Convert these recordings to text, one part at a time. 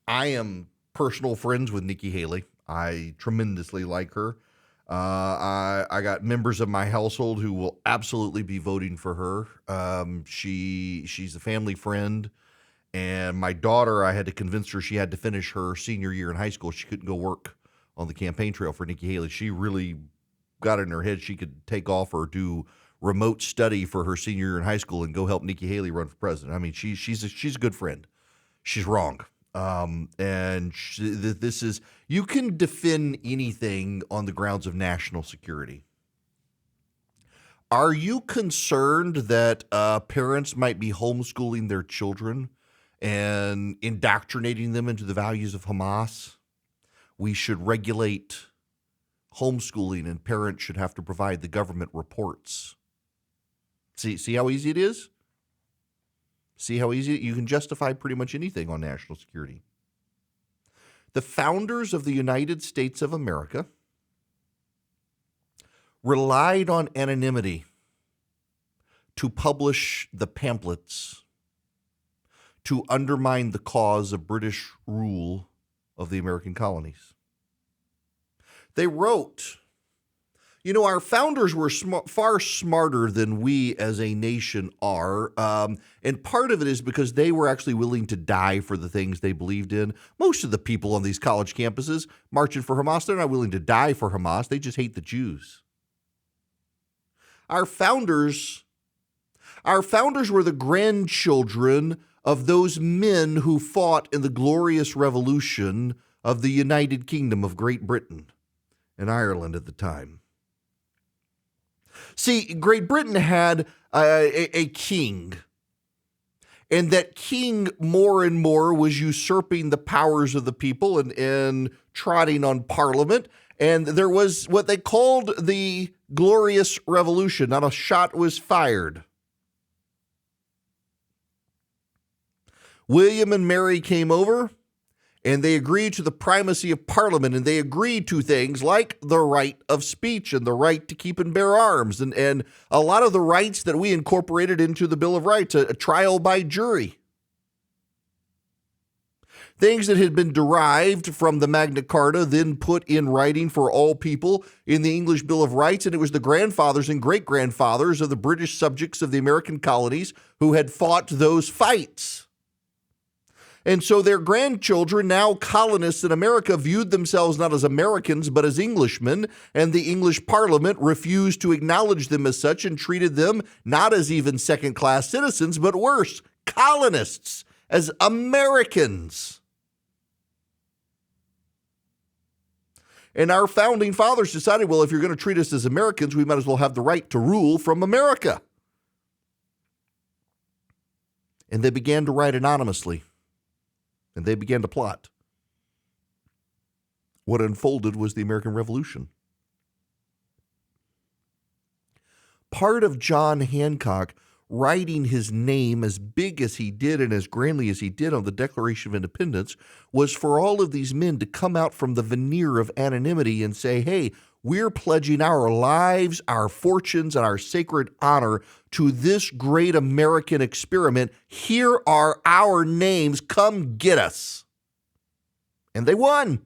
I am personal friends with Nikki Haley. I tremendously like her. I got members of my household who will absolutely be voting for her. She's a family friend, and my daughter, I had to convince her she had to finish her senior year in high school. She couldn't go work on the campaign trail for Nikki Haley. She really got it in her head she could take off or do remote study for her senior year in high school and go help Nikki Haley run for president. I mean, she's a good friend. She's wrong. This is, you can defend anything on the grounds of national security. Are you concerned that parents might be homeschooling their children and indoctrinating them into the values of Hamas? We should regulate homeschooling, and parents should have to provide the government reports. See how easy it is? See how easy you can justify pretty much anything on national security. The founders of the United States of America relied on anonymity to publish the pamphlets to undermine the cause of British rule of the American colonies. They wrote, our founders were far smarter than we as a nation are, and part of it is because they were actually willing to die for the things they believed in. Most of the people on these college campuses marching for Hamas, they're not willing to die for Hamas. They just hate the Jews. Our founders were the grandchildren of those men who fought in the glorious revolution of the United Kingdom of Great Britain and Ireland at the time. See, Great Britain had a king, and that king more and more was usurping the powers of the people and trotting on Parliament, and there was what they called the Glorious Revolution. Not a shot was fired. William and Mary came over, and they agreed to the primacy of Parliament, and they agreed to things like the right of speech and the right to keep and bear arms, and a lot of the rights that we incorporated into the Bill of Rights, a trial by jury. Things that had been derived from the Magna Carta, then put in writing for all people in the English Bill of Rights, and it was the grandfathers and great-grandfathers of the British subjects of the American colonies who had fought those fights. And so their grandchildren, now colonists in America, viewed themselves not as Americans, but as Englishmen, and the English Parliament refused to acknowledge them as such and treated them not as even second-class citizens, but worse, colonists, as Americans. And our founding fathers decided, well, if you're going to treat us as Americans, we might as well have the right to rule from America. And they began to write anonymously. And they began to plot. What unfolded was the American Revolution. Part of John Hancock writing his name as big as he did and as grandly as he did on the Declaration of Independence was for all of these men to come out from the veneer of anonymity and say, hey, we're pledging our lives, our fortunes, and our sacred honor to this great American experiment. Here are our names. Come get us. And they won.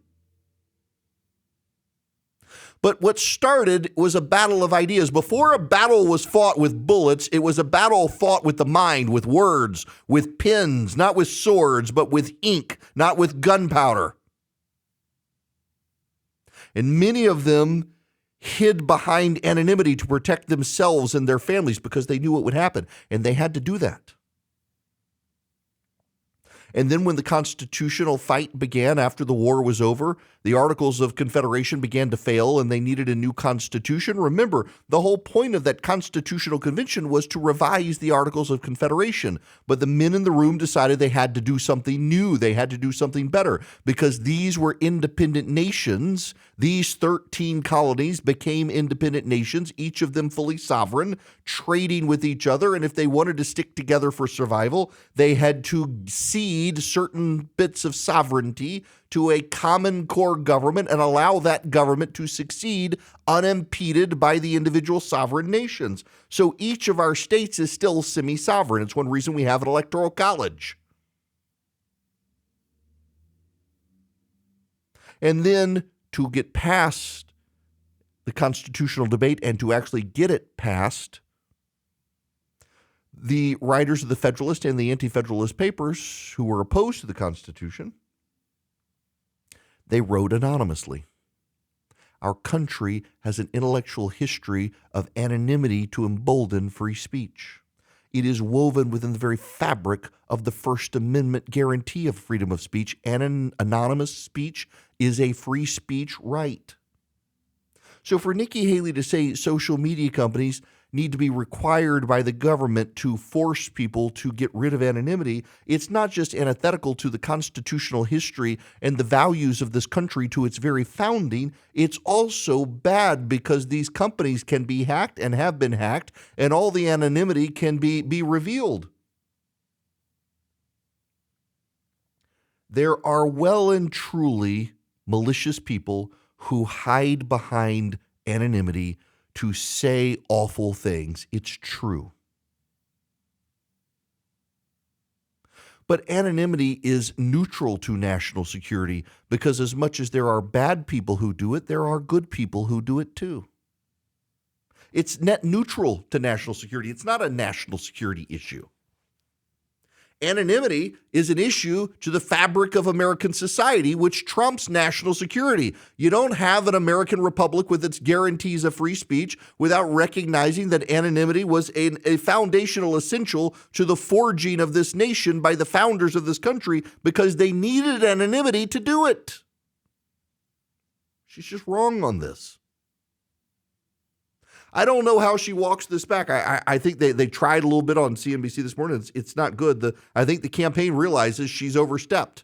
But what started was a battle of ideas. Before a battle was fought with bullets, it was a battle fought with the mind, with words, with pens, not with swords, but with ink, not with gunpowder. And many of them hid behind anonymity to protect themselves and their families because they knew what would happen, and they had to do that. And then when the constitutional fight began after the war was over, the Articles of Confederation began to fail and they needed a new constitution. Remember, the whole point of that constitutional convention was to revise the Articles of Confederation. But the men in the room decided they had to do something new. They had to do something better because these were independent nations. These 13 colonies became independent nations, each of them fully sovereign, trading with each other. And if they wanted to stick together for survival, they had to cede certain bits of sovereignty to a common core government and allow that government to succeed unimpeded by the individual sovereign nations. So each of our states is still semi-sovereign. It's one reason we have an electoral college. And then to get past the constitutional debate and to actually get it passed, the writers of the Federalist and the Anti-Federalist papers who were opposed to the Constitution, they wrote anonymously. Our country has an intellectual history of anonymity to embolden free speech. It is woven within the very fabric of the First Amendment guarantee of freedom of speech, and an anonymous speech is a free speech right. So for Nikki Haley to say social media companies need to be required by the government to force people to get rid of anonymity, it's not just antithetical to the constitutional history and the values of this country to its very founding, it's also bad because these companies can be hacked and have been hacked, and all the anonymity can be revealed. There are well and truly malicious people who hide behind anonymity to say awful things. It's true. But anonymity is neutral to national security because as much as there are bad people who do it, there are good people who do it too. It's net neutral to national security. It's not a national security issue. Anonymity is an issue to the fabric of American society, which trumps national security. You don't have an American republic with its guarantees of free speech without recognizing that anonymity was a foundational essential to the forging of this nation by the founders of this country because they needed anonymity to do it. She's just wrong on this. I don't know how she walks this back. I think they tried a little bit on CNBC this morning. It's not good. I think the campaign realizes she's overstepped.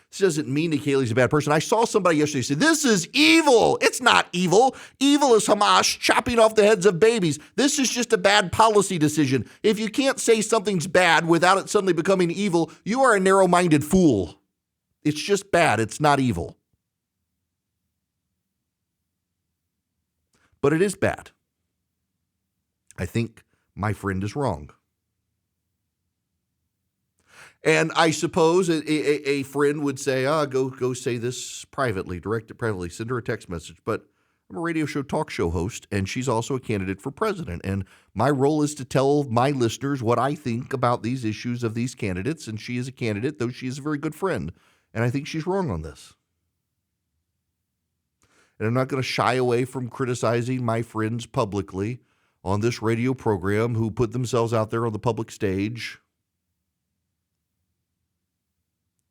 This doesn't mean Nikki Haley's a bad person. I saw somebody yesterday say, this is evil. It's not evil. Evil is Hamas chopping off the heads of babies. This is just a bad policy decision. If you can't say something's bad without it suddenly becoming evil, you are a narrow-minded fool. It's just bad. It's not evil. But it is bad. I think my friend is wrong. And I suppose a friend would say, go say this privately, direct it privately, send her a text message. But I'm a radio show talk show host, and she's also a candidate for president. And my role is to tell my listeners what I think about these issues of these candidates. And she is a candidate, though she is a very good friend. And I think she's wrong on this. And I'm not going to shy away from criticizing my friends publicly on this radio program who put themselves out there on the public stage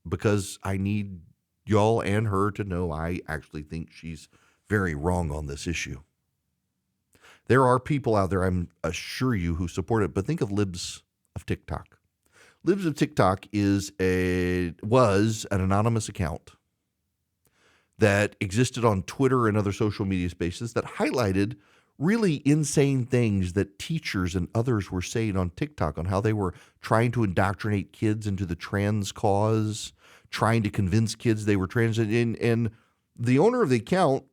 because I need y'all and her to know I actually think she's very wrong on this issue. There are people out there, I'm assure you, who support it, but think of Libs of TikTok. Libs of TikTok was an anonymous account that existed on Twitter and other social media spaces that highlighted really insane things that teachers and others were saying on TikTok on how they were trying to indoctrinate kids into the trans cause, trying to convince kids they were trans. And the owner of the account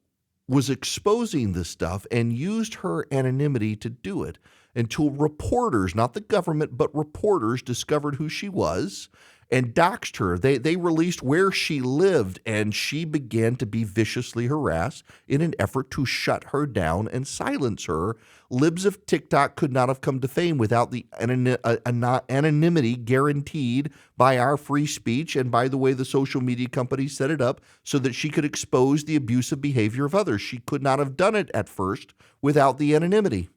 was exposing this stuff and used her anonymity to do it until reporters, not the government, but reporters discovered who she was and doxed her. They released where she lived, and she began to be viciously harassed in an effort to shut her down and silence her. Libs of TikTok could not have come to fame without the anonymity guaranteed by our free speech and by the way the social media companies set it up so that she could expose the abusive behavior of others. She could not have done it at first without the anonymity.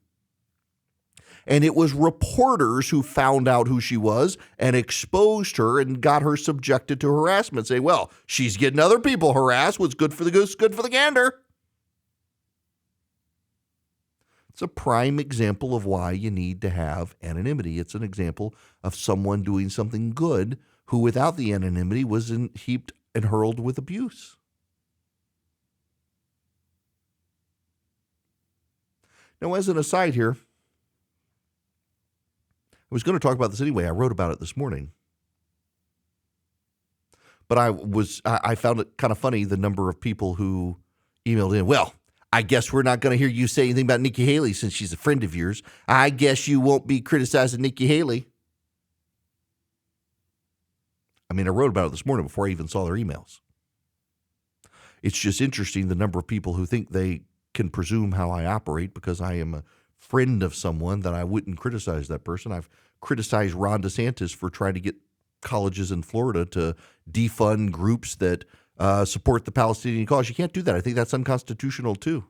And it was reporters who found out who she was and exposed her and got her subjected to harassment. Say, well, she's getting other people harassed. What's good for the goose, good for the gander. It's a prime example of why you need to have anonymity. It's an example of someone doing something good who, without the anonymity, was heaped and hurled with abuse. Now, as an aside here, I was going to talk about this anyway. I wrote about it this morning. But I found it kind of funny, the number of people who emailed in. Well, I guess we're not going to hear you say anything about Nikki Haley since she's a friend of yours. I guess you won't be criticizing Nikki Haley. I mean, I wrote about it this morning before I even saw their emails. It's just interesting the number of people who think they can presume how I operate because I am a friend of someone that I wouldn't criticize that person. I've criticized Ron DeSantis for trying to get colleges in Florida to defund groups that support the Palestinian cause. You can't do that. I think that's unconstitutional too.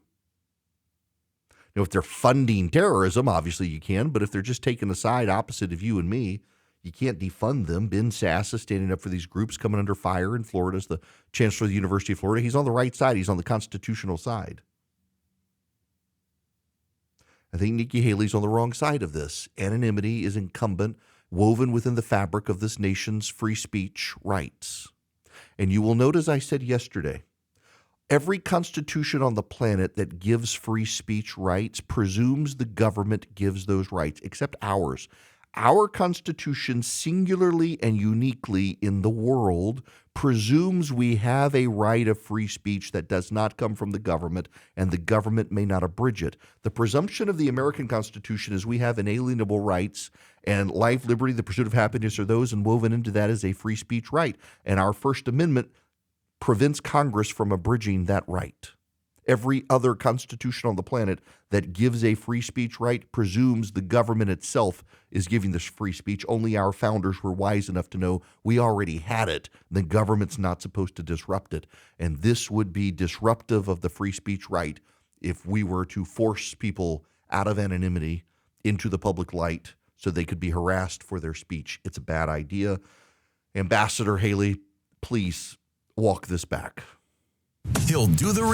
You know, if they're funding terrorism, obviously you can, but if they're just taking a side opposite of you and me, you can't defund them. Ben Sass is standing up for these groups coming under fire in Florida as the chancellor of the University of Florida. He's on the right side. He's on the constitutional side. I think Nikki Haley's on the wrong side of this. Anonymity is incumbent, woven within the fabric of this nation's free speech rights. And you will note, as I said yesterday, every constitution on the planet that gives free speech rights presumes the government gives those rights, except ours. Our Constitution, singularly and uniquely in the world, presumes we have a right of free speech that does not come from the government, and the government may not abridge it. The presumption of the American Constitution is we have inalienable rights, and life, liberty, the pursuit of happiness are those, and woven into that is a free speech right. And our First Amendment prevents Congress from abridging that right. Every other constitution on the planet that gives a free speech right presumes the government itself is giving this free speech. Only our founders were wise enough to know we already had it. The government's not supposed to disrupt it. And this would be disruptive of the free speech right if we were to force people out of anonymity into the public light so they could be harassed for their speech. It's a bad idea. Ambassador Haley, please walk this back. He'll do the